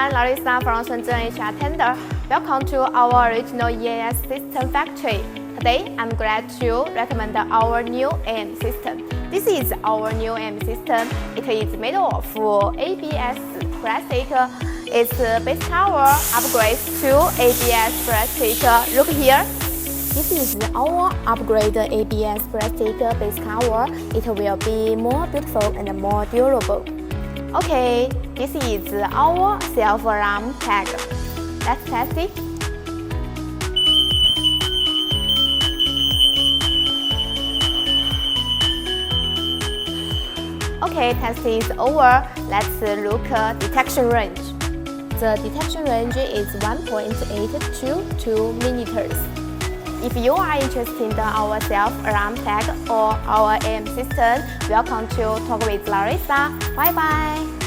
everyone, Larissa from Shenzhen HR Tender. Welcome to our original EAS system factory. Today, I'm glad to recommend our new AM system. This is our new AM system. It is made of ABS plastic. Its base cover upgrades to ABS plastic. Look here. This is our upgraded ABS plastic base cover. It will be more beautiful and more durable. Okay, this is our self-alarm tag. Let's test it. Okay, test is over. Let's look at detection range. The detection range is 1.8 to 2 meters. If you are interested in our self-alarm tag or our AM system, welcome to talk with Larissa. Bye bye.